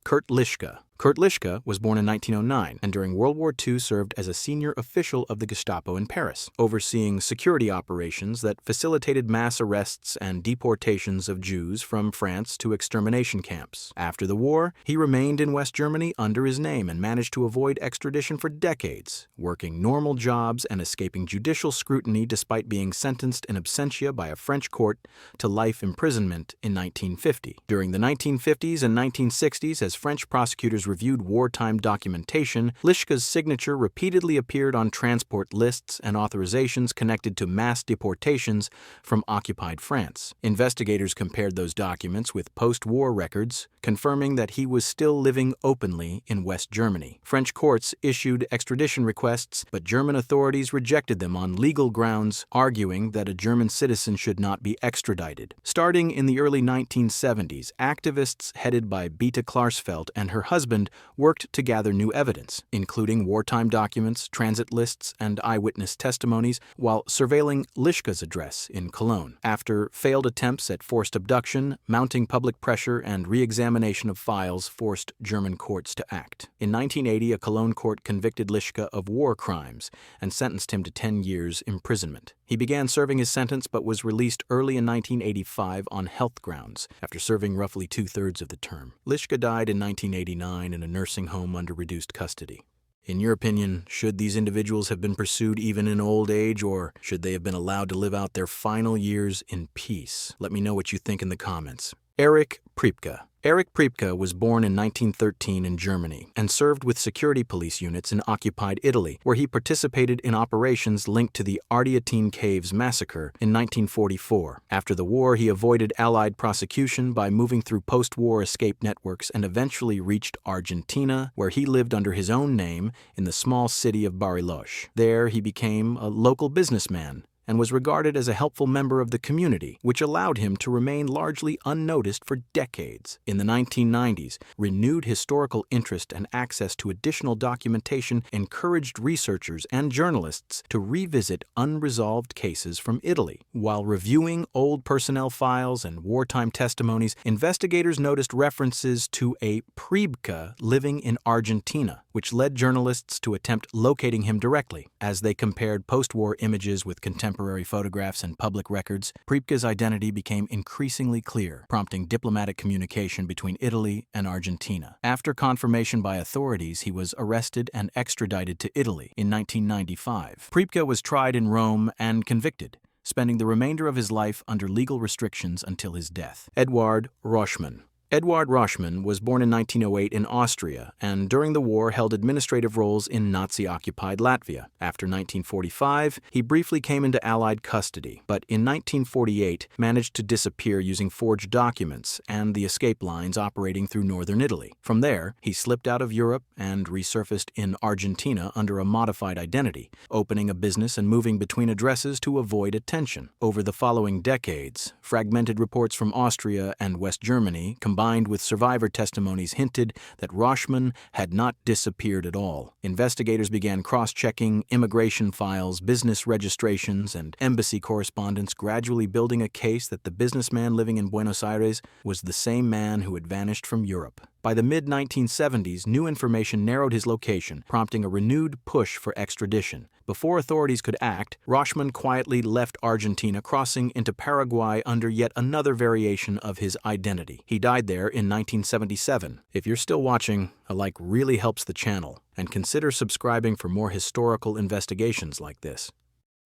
Kurt Lischka. Kurt Lischka was born in 1909 and during World War II served as a senior official of the Gestapo in Paris, overseeing security operations that facilitated mass arrests and deportations of Jews from France to extermination camps. After the war, he remained in West Germany under his name and managed to avoid extradition for decades, working normal jobs and escaping judicial scrutiny despite being sentenced in absentia by a French court to life imprisonment in 1950. During the 1950s and 1960s, as French prosecutors reviewed wartime documentation, Lischka's signature repeatedly appeared on transport lists and authorizations connected to mass deportations from occupied France. Investigators compared those documents with post-war records, confirming that he was still living openly in West Germany. French courts issued extradition requests, but German authorities rejected them on legal grounds, arguing that a German citizen should not be extradited. Starting in the early 1970s, activists headed by Beta Klarsfeld and her husband worked to gather new evidence, including wartime documents, transit lists, and eyewitness testimonies, while surveilling Lischka's address in Cologne. After failed attempts at forced abduction, mounting public pressure and re-examination of files forced German courts to act. In 1980, a Cologne court convicted Lischka of war crimes and sentenced him to 10 years imprisonment. He began serving his sentence but was released early in 1985 on health grounds, after serving roughly two-thirds of the term. Lischka died in 1989 in a nursing home under reduced custody. In your opinion, should these individuals have been pursued even in old age, or should they have been allowed to live out their final years in peace? Let me know what you think in the comments. Erich Priebke. Erich Priebke was born in 1913 in Germany and served with security police units in occupied Italy, where he participated in operations linked to the Ardeatine Caves massacre in 1944. After the war, he avoided Allied prosecution by moving through post-war escape networks and eventually reached Argentina, where he lived under his own name in the small city of Bariloche. There, he became a local businessman and was regarded as a helpful member of the community, which allowed him to remain largely unnoticed for decades. In the 1990s, renewed historical interest and access to additional documentation encouraged researchers and journalists to revisit unresolved cases from Italy. While reviewing old personnel files and wartime testimonies, investigators noticed references to a Priebke living in Argentina, which led journalists to attempt locating him directly. As they compared post-war images with contemporary photographs and public records, Priebke's identity became increasingly clear, prompting diplomatic communication between Italy and Argentina. After confirmation by authorities, he was arrested and extradited to Italy in 1995. Priebke was tried in Rome and convicted, spending the remainder of his life under legal restrictions until his death. Eduard Roschmann. Eduard Roschmann was born in 1908 in Austria and during the war held administrative roles in Nazi-occupied Latvia. After 1945, he briefly came into Allied custody, but in 1948 managed to disappear using forged documents and the escape lines operating through northern Italy. From there, he slipped out of Europe and resurfaced in Argentina under a modified identity, opening a business and moving between addresses to avoid attention. Over the following decades, fragmented reports from Austria and West Germany combined with survivor testimonies hinted that Roschmann had not disappeared at all. Investigators began cross-checking immigration files, business registrations, and embassy correspondence, gradually building a case that the businessman living in Buenos Aires was the same man who had vanished from Europe. By the mid-1970s, new information narrowed his location, prompting a renewed push for extradition. Before authorities could act, Roschmann quietly left Argentina, crossing into Paraguay under yet another variation of his identity. He died there in 1977. If you're still watching, a like really helps the channel, and consider subscribing for more historical investigations like this.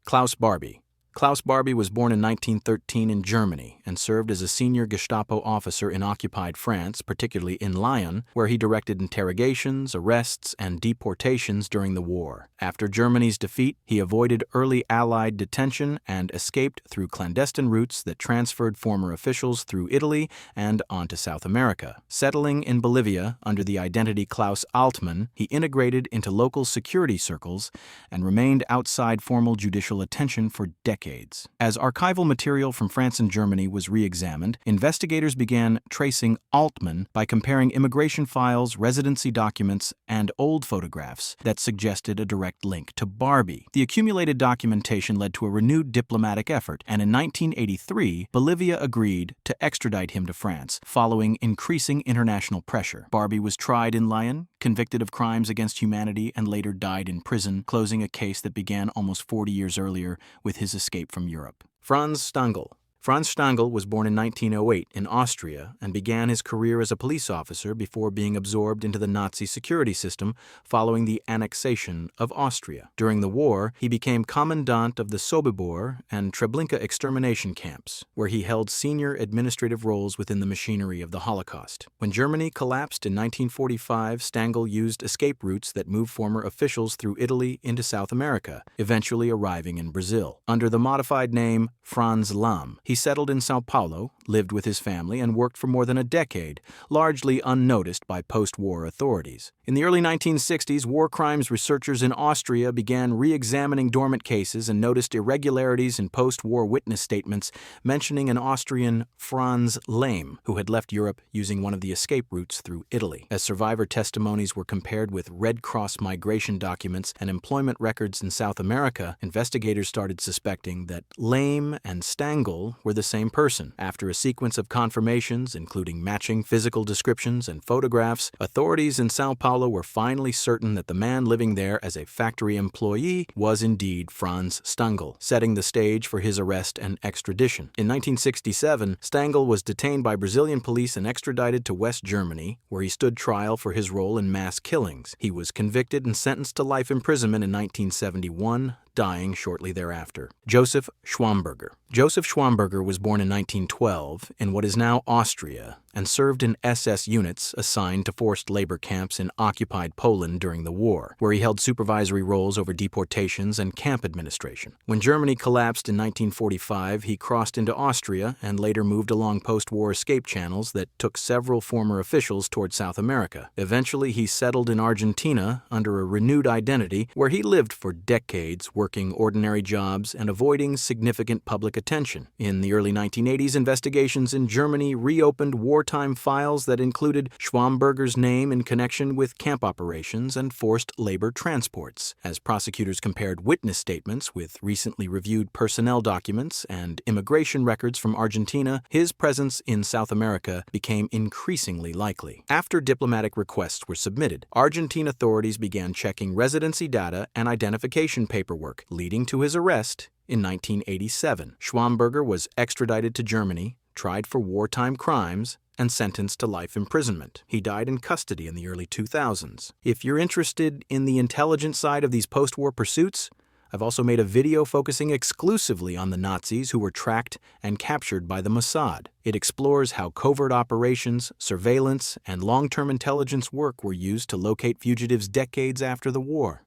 Klaus Barbie. Klaus Barbie was born in 1913 in Germany and served as a senior Gestapo officer in occupied France, particularly in Lyon, where he directed interrogations, arrests, and deportations during the war. After Germany's defeat, he avoided early Allied detention and escaped through clandestine routes that transferred former officials through Italy and on to South America. Settling in Bolivia under the identity Klaus Altmann, he integrated into local security circles and remained outside formal judicial attention for decades. decades. As archival material from France and Germany was re-examined, investigators began tracing Altmann by comparing immigration files, residency documents, and old photographs that suggested a direct link to Barbie. The accumulated documentation led to a renewed diplomatic effort, and in 1983, Bolivia agreed to extradite him to France, following increasing international pressure. Barbie was tried in Lyon, convicted of crimes against humanity, and later died in prison, closing a case that began almost 40 years earlier with his escape from Europe. Franz Stangl. Franz Stangl was born in 1908 in Austria and began his career as a police officer before being absorbed into the Nazi security system following the annexation of Austria. During the war, he became commandant of the Sobibor and Treblinka extermination camps, where he held senior administrative roles within the machinery of the Holocaust. When Germany collapsed in 1945, Stangl used escape routes that moved former officials through Italy into South America, eventually arriving in Brazil. Under the modified name Franz Lamm, he settled in Sao Paulo, lived with his family, and worked for more than a decade, largely unnoticed by post-war authorities. In the early 1960s, war crimes researchers in Austria began re-examining dormant cases and noticed irregularities in post-war witness statements mentioning an Austrian Franz Lamm, who had left Europe using one of the escape routes through Italy. As survivor testimonies were compared with Red Cross migration documents and employment records in South America, investigators started suspecting that Lamm and Stangl were the same person. After a sequence of confirmations, including matching physical descriptions and photographs, authorities in Sao Paulo were finally certain that the man living there as a factory employee was indeed Franz Stangl, setting the stage for his arrest and extradition. In 1967, Stangl was detained by Brazilian police and extradited to West Germany, where he stood trial for his role in mass killings. He was convicted and sentenced to life imprisonment in 1971, dying shortly thereafter. Joseph Schwamberger. Joseph Schwamberger was born in 1912 in what is now Austria and served in SS units assigned to forced labor camps in occupied Poland during the war, where he held supervisory roles over deportations and camp administration. When Germany collapsed in 1945, he crossed into Austria and later moved along post-war escape channels that took several former officials toward South America. Eventually, he settled in Argentina under a renewed identity, where he lived for decades, working ordinary jobs and avoiding significant public attention. In the early 1980s, investigations in Germany reopened wartime files that included Schwamberger's name in connection with camp operations and forced labor transports. As prosecutors compared witness statements with recently reviewed personnel documents and immigration records from Argentina, his presence in South America became increasingly likely. After diplomatic requests were submitted, Argentine authorities began checking residency data and identification paperwork, leading to his arrest in 1987. Schwamberger was extradited to Germany, tried for wartime crimes, and sentenced to life imprisonment. He died in custody in the early 2000s. If you're interested in the intelligence side of these post-war pursuits, I've also made a video focusing exclusively on the Nazis who were tracked and captured by the Mossad. It explores how covert operations, surveillance, and long-term intelligence work were used to locate fugitives decades after the war.